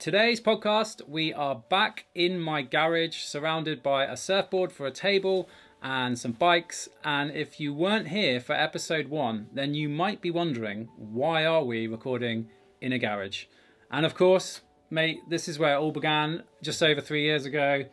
Today's podcast, we are back in my garage surrounded by a surfboard for a table and some bikes. And if you weren't here for episode 1, then you might be wondering, why are we recording in a garage? And of course, mate, this is where it all began just over 3 years ago.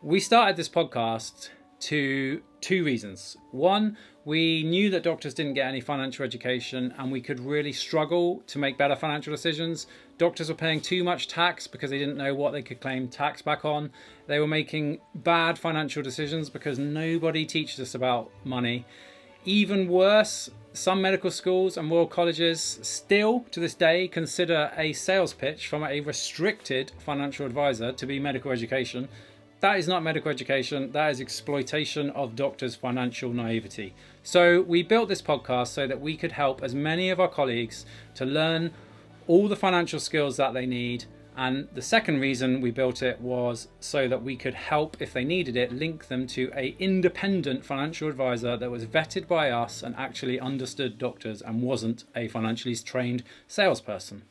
We started this podcast to two reasons. One, we knew that doctors didn't get any financial education and we could really struggle to make better financial decisions. Doctors were paying too much tax because they didn't know what they could claim tax back on. They were making bad financial decisions because nobody teaches us about money. Even worse, some medical schools and royal colleges still to this day consider a sales pitch from a restricted financial advisor to be medical education. That is not medical education, that is exploitation of doctors' financial naivety. So we built this podcast so that we could help as many of our colleagues to learn all the financial skills that they need. And the second reason we built it was so that we could help, if they needed it, link them to an independent financial advisor that was vetted by us and actually understood doctors and wasn't a financially trained salesperson.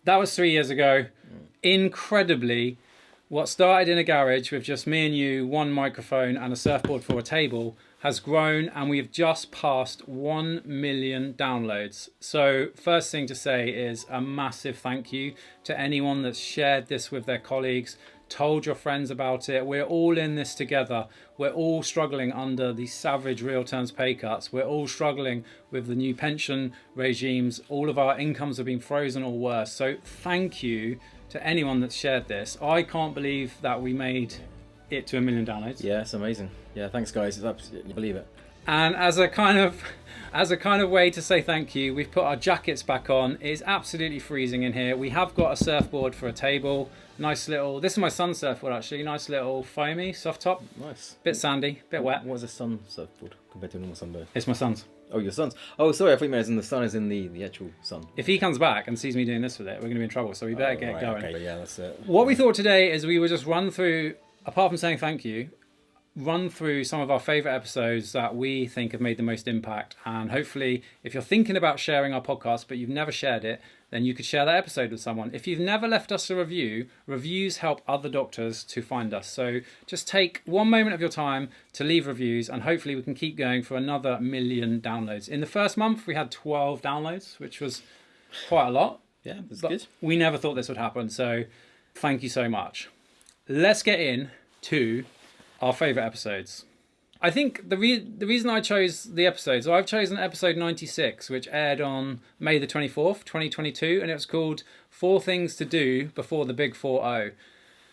That was 3 years ago. Incredibly, what started in a garage with just me and you, one microphone and a surfboard for a table has grown, and we've just passed 1 million downloads. So first thing to say is a massive thank you to anyone that's shared this with their colleagues, told your friends about it. We're all in this together. We're all struggling under the savage real terms pay cuts. We're all struggling with the new pension regimes. All of our incomes have been frozen or worse. So thank you to anyone that's shared this. I can't believe that we made it to 1 million downloads. Yeah, it's amazing. Yeah, thanks guys. It's absolutely, you believe it. And as a kind of way to say thank you, we've put our jackets back on. It's absolutely freezing in here. We have got a surfboard for a table. Nice little, this is my son's surfboard actually. Nice little foamy, soft top. Nice. Bit sandy, bit wet. What is a sun surfboard compared to a normal sunboard? It's my son's. Oh, your son's. Oh, sorry, I thought you meant as in the sun is in the actual sun. If he comes back and sees me doing this with it, we're going to be in trouble. So we better get going. Okay, yeah, that's it. What we thought today is we would just run through, apart from saying thank you, run through some of our favourite episodes that we think have made the most impact. And hopefully, if you're thinking about sharing our podcast, but you've never shared it, then you could share that episode with someone. If you've never left us a review, reviews help other doctors to find us. So just take 1 moment of your time to leave reviews, and hopefully we can keep going for another 1 million downloads. In the first month, we had 12 downloads, which was quite a lot. Yeah, that's but good. We never thought this would happen. So thank you so much. Let's get in to our favourite episodes. I think the reason I chose the episodes, so I've chosen episode 96, which aired on May the 24th, 2022, and it was called 4 Things to Do Before the Big 4-0.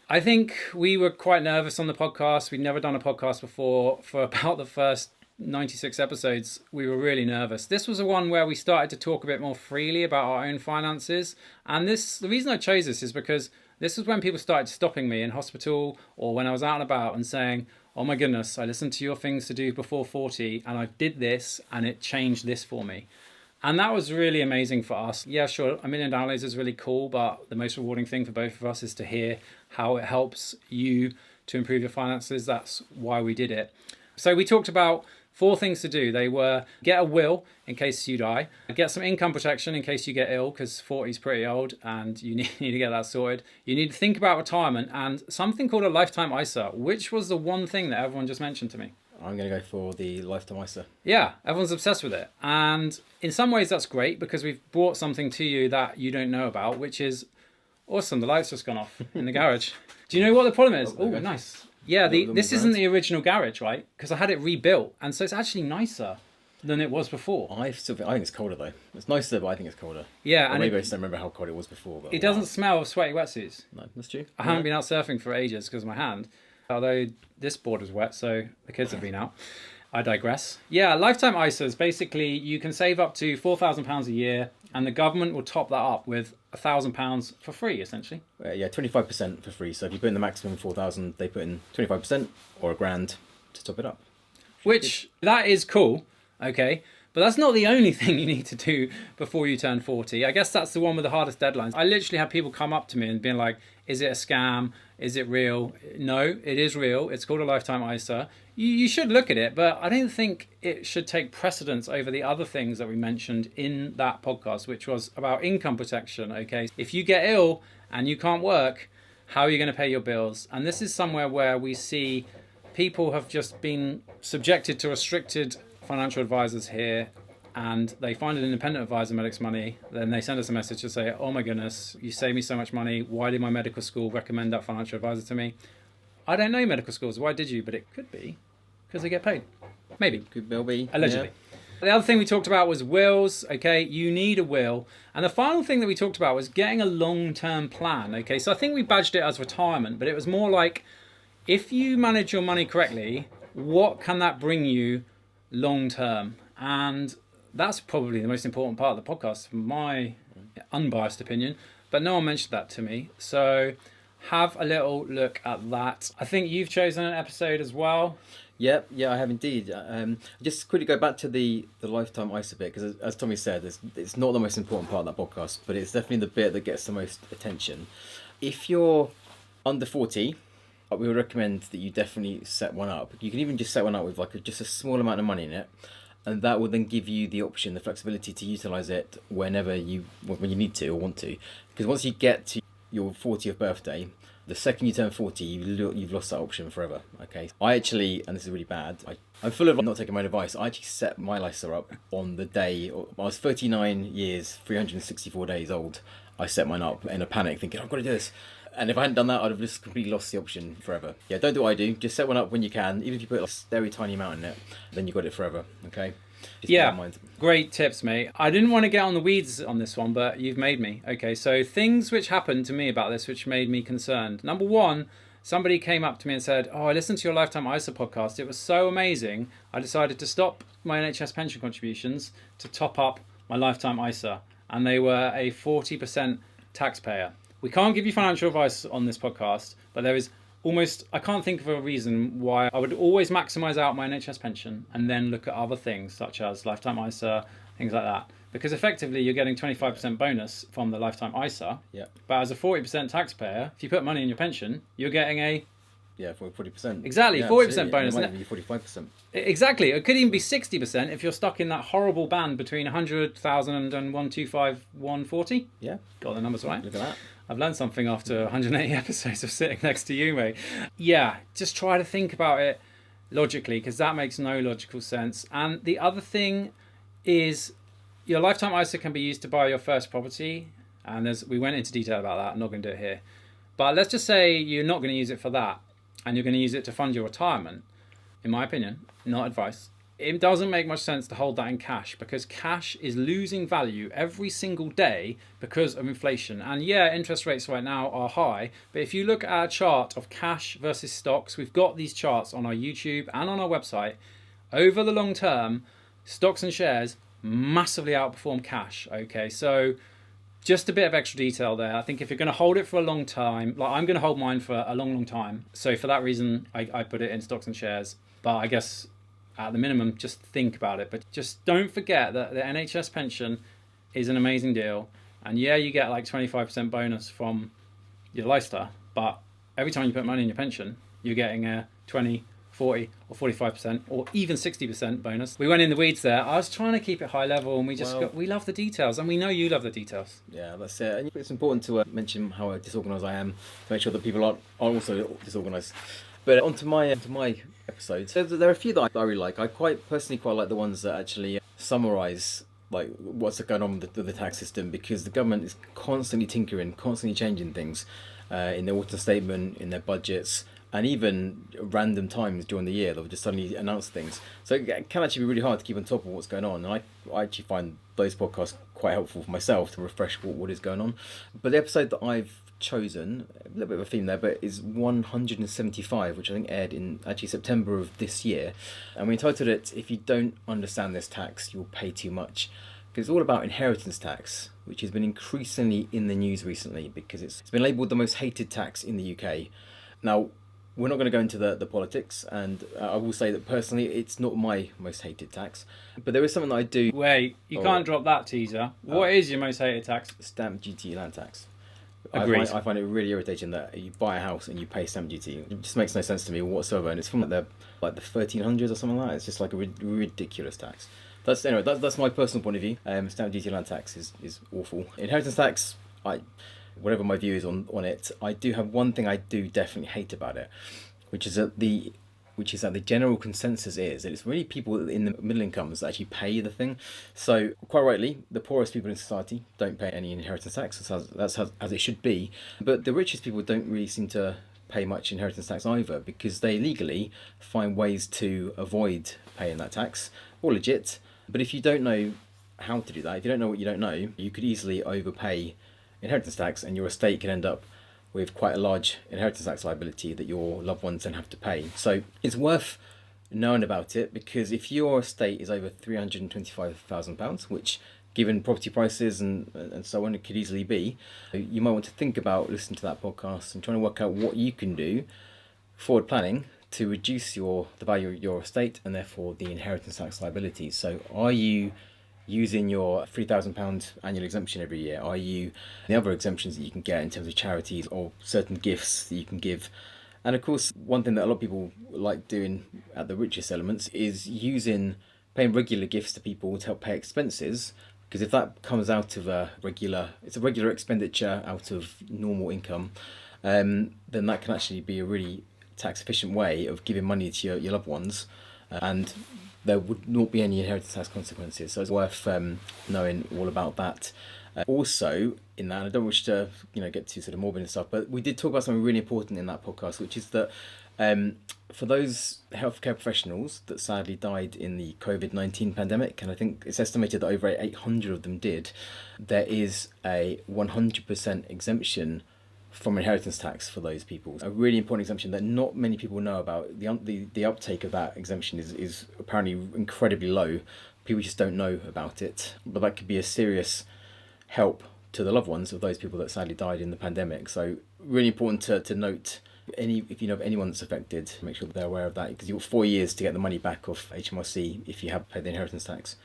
I think we were quite nervous on the podcast. We'd never done a podcast before. For about the first 96 episodes, we were really nervous. This was the one where we started to talk a bit more freely about our own finances. And the reason I chose this is because this was when people started stopping me in hospital or when I was out and about and saying, oh my goodness, I listened to your things to do before 40 and I did this and it changed this for me. And that was really amazing for us. Yeah, sure, 1 million downloads is really cool, but the most rewarding thing for both of us is to hear how it helps you to improve your finances. That's why we did it. So we talked about 4 things to do. They were get a will in case you die, get some income protection in case you get ill, because 40 is pretty old and you need to get that sorted. You need to think about retirement and something called a lifetime ISA, which was the one thing that everyone just mentioned to me. I'm going to go for the lifetime ISA. Yeah, everyone's obsessed with it. And in some ways that's great because we've brought something to you that you don't know about, which is awesome. The light's just gone off in the garage. Do you know what the problem is? Oh, nice. Yeah, this isn't the original garage, right? Because I had it rebuilt, and so it's actually nicer than it was before. I think it's colder though. It's nicer, but I think it's colder. Yeah, or and maybe I just don't remember how cold it was before. But it doesn't smell of sweaty wetsuits. No, that's true. I haven't been out surfing for ages because of my hand, although this board is wet, so the kids have been out. I digress. Yeah, lifetime ISAs, basically you can save up to £4,000 a year and the government will top that up with £1,000 for free, essentially. Yeah, 25% for free. So if you put in the maximum 4,000, they put in 25% or £1,000 to top it up. Which, that is cool, okay? But that's not the only thing you need to do before you turn 40. I guess that's the one with the hardest deadlines. I literally have people come up to me and being like, is it a scam? Is it real? No, it is real. It's called a lifetime ISA. You should look at it, but I don't think it should take precedence over the other things that we mentioned in that podcast, which was about income protection, okay? If you get ill and you can't work, how are you going to pay your bills? And this is somewhere where we see people have just been subjected to restricted financial advisors here, and they find an independent advisor, Medics Money, then they send us a message to say, oh my goodness, you saved me so much money. Why did my medical school recommend that financial advisor to me? I don't know medical schools. Why did you? But it could be because they get paid. Maybe. Could well be. Allegedly. Yeah. The other thing we talked about was wills. Okay, you need a will. And the final thing that we talked about was getting a long-term plan. Okay, so I think we badged it as retirement, but it was more like, if you manage your money correctly, what can that bring you long-term? And that's probably the most important part of the podcast, from my unbiased opinion. But no one mentioned that to me. So have a little look at that. I think you've chosen an episode as well. Yeah, I have indeed. Just quickly go back to the lifetime ISA bit, because as Tommy said, it's not the most important part of that podcast, but it's definitely the bit that gets the most attention. If you're under 40, we would recommend that you definitely set one up. You can even just set one up with just a small amount of money in it, and that will then give you the option, the flexibility to utilize it when you need to or want to. Because once you get to your 40th birthday, the second you turn 40, you've lost that option forever. Okay. I actually, and this is really bad, I'm full of not taking my advice. I actually set my ISA up on the day, I was 39 years, 364 days old. I set mine up in a panic, thinking, I've got to do this. And if I hadn't done that, I'd have just completely lost the option forever. Yeah, don't do what I do. Just set one up when you can. Even if you put a very tiny amount in it, then you've got it forever. Okay. Yeah, great tips, mate. I didn't want to get on the weeds on this one, but you've made me. Okay, so things which happened to me about this which made me concerned. Number one, somebody came up to me and said, oh, I listened to your Lifetime ISA podcast. It was so amazing. I decided to stop my NHS pension contributions to top up my Lifetime ISA. And they were a 40% taxpayer. We can't give you financial advice on this podcast, but there is I can't think of a reason why I would always maximise out my NHS pension and then look at other things such as Lifetime ISA, things like that. Because effectively you're getting 25% bonus from the Lifetime ISA. Yeah. But as a 40% taxpayer, if you put money in your pension, you're getting a... Yeah, 40%. Exactly, yeah, 40% bonus. It might be 45%. Exactly. It could even be 60% if you're stuck in that horrible band between 100,000 and 125, 140. Yeah. Got the numbers right. Look at that. I've learned something after 180 episodes of sitting next to you, mate. Yeah, just try to think about it logically, because that makes no logical sense. And the other thing is your Lifetime ISA can be used to buy your first property. And we went into detail about that. I'm not going to do it here. But let's just say you're not going to use it for that, and you're going to use it to fund your retirement. In my opinion, not advice, it doesn't make much sense to hold that in cash, because cash is losing value every single day because of inflation. And yeah, interest rates right now are high, but if you look at a chart of cash versus stocks, we've got these charts on our YouTube and on our website. Over the long term, stocks and shares massively outperform cash. Okay, so just a bit of extra detail there. I think if you're going to hold it for a long time, like I'm going to hold mine for a long time. So for that reason, I put it in stocks and shares. But I guess at the minimum, just think about it. But just don't forget that the NHS pension is an amazing deal. And yeah, you get like 25% bonus from your lifestyle. But every time you put money in your pension, you're getting a 20, 40 or 45% or even 60% bonus. We went in the weeds there. I was trying to keep it high level, and we love the details, and we know you love the details. Yeah, that's it. And it's important to mention how disorganised I am, to make sure that people aren't also disorganised. But onto my episodes. So there are a few that I really like. I personally quite like the ones that actually summarise like what's going on with the tax system, because the government is constantly tinkering, constantly changing things in their autumn statement, in their budgets, and even random times during the year they'll just suddenly announce things. So it can actually be really hard to keep on top of what's going on. And I actually find those podcasts quite helpful for myself to refresh what is going on. But the episode that I've chosen, a little bit of a theme there, but is 175, which I think aired in actually September of this year. And we entitled it, If You Don't Understand This Tax, You'll Pay Too Much. Because it's all about inheritance tax, which has been increasingly in the news recently because it's been labelled the most hated tax in the UK. Now, we're not going to go into the politics, and I will say that personally it's not my most hated tax, but there is something that I do... Wait, you can't drop that teaser. What is your most hated tax? Stamp duty land tax. Agreed. I find it really irritating that you buy a house and you pay stamp duty. It just makes no sense to me whatsoever, and it's from the 1300s or something like that. It's just like a ridiculous tax. That's my personal point of view. Stamp duty land tax is awful. Inheritance tax, whatever my view is on it, I do have one thing I do definitely hate about it, which is that the general consensus is that it's really people in the middle incomes that actually pay the thing. So quite rightly, the poorest people in society don't pay any inheritance tax. That's as it should be. But the richest people don't really seem to pay much inheritance tax either, because they legally find ways to avoid paying that tax. All legit. But if you don't know how to do that, if you don't know what you don't know, you could easily overpay inheritance tax, and your estate can end up with quite a large inheritance tax liability that your loved ones then have to pay. So it's worth knowing about it, because if your estate is over £325,000, which given property prices and so on, it could easily be, you might want to think about listening to that podcast and trying to work out what you can do, forward planning, to reduce the value of your estate and therefore the inheritance tax liabilities. So are you using your £3,000 annual exemption every year? Are you the other exemptions that you can get in terms of charities or certain gifts that you can give? And of course, one thing that a lot of people like doing at the richest elements is paying regular gifts to people to help pay expenses, because if that comes out of it's a regular expenditure out of normal income, then that can actually be a really tax efficient way of giving money to your loved ones, and there would not be any inheritance tax consequences. So it's worth knowing all about that. Also, in that, I don't wish to get too sort of morbid and stuff, but we did talk about something really important in that podcast, which is that for those healthcare professionals that sadly died in the COVID-19 pandemic, and I think it's estimated that over 800 of them did, there is a 100% exemption from inheritance tax for those people. A really important exemption that not many people know about. The uptake of that exemption is apparently incredibly low. People just don't know about it, but that could be a serious help to the loved ones of those people that sadly died in the pandemic. So really important to note, if you know of anyone that's affected, make sure that they're aware of that, because you've got 4 years to get the money back off HMRC if you have paid the inheritance tax.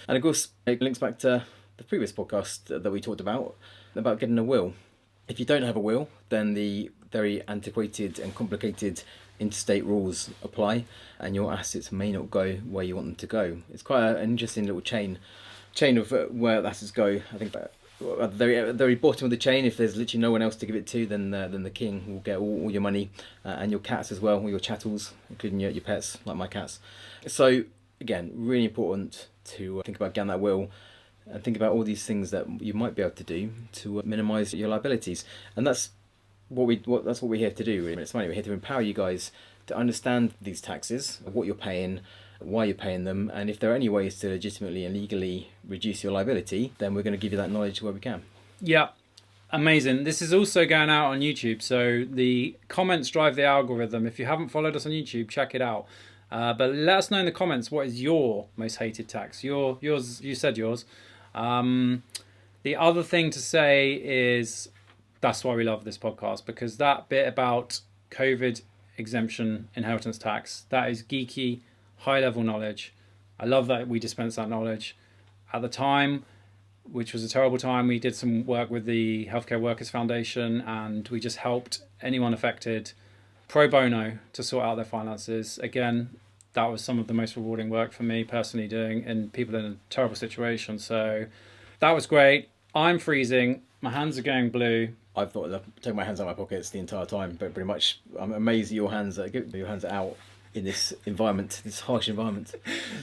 And of course, it links back to the previous podcast that we talked about getting a will. If you don't have a will, then the very antiquated and complicated interstate rules apply, and your assets may not go where you want them to go. It's quite an interesting little chain of where assets go. I think at the very bottom of the chain, if there's literally no one else to give it to, then the king will get all your money, and your cats as well, all your chattels, including your pets, like my cats. So again, really important to think about getting that will, and think about all these things that you might be able to do to minimise your liabilities. And that's what we're here to do. Really. It's money. We're here to empower you guys to understand these taxes, what you're paying, why you're paying them, and if there are any ways to legitimately and legally reduce your liability, then we're going to give you that knowledge where we can. Yeah, amazing. This is also going out on YouTube, so the comments drive the algorithm. If you haven't followed us on YouTube, check it out. But let us know in the comments, what is your most hated tax? Yours. You said yours. The other thing to say is that's why we love this podcast, because that bit about COVID exemption inheritance tax, that is geeky, high level knowledge. I love that we dispense that knowledge. At the time, which was a terrible time, we did some work with the Healthcare Workers Foundation, and we just helped anyone affected pro bono to sort out their finances. Again, that was some of the most rewarding work for me personally doing, and people in a terrible situation. So that was great. I'm freezing. My hands are going blue. I've thought of taking my hands out of my pockets the entire time, but pretty much I'm amazed that your hands are out in this environment, this harsh environment.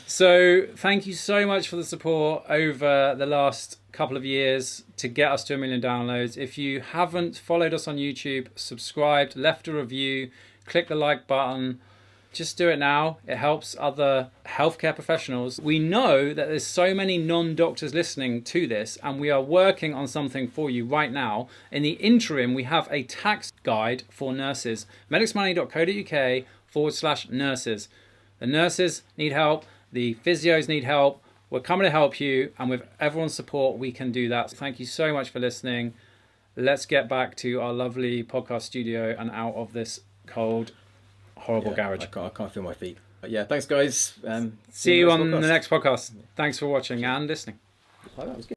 So thank you so much for the support over the last couple of years to get us to 1 million downloads. If you haven't followed us on YouTube, subscribed, left a review, click the like button, just do it now. It helps other healthcare professionals. We know that there's so many non-doctors listening to this, and we are working on something for you right now. In the interim, we have a tax guide for nurses. medicsmoney.co.uk/nurses. The nurses need help. The physios need help. We're coming to help you, and with everyone's support, we can do that. So thank you so much for listening. Let's get back to our lovely podcast studio and out of this cold, horrible garage. I can't feel my feet. But yeah, thanks guys. See you on the next podcast. Thanks for watching and listening. Oh, that was good.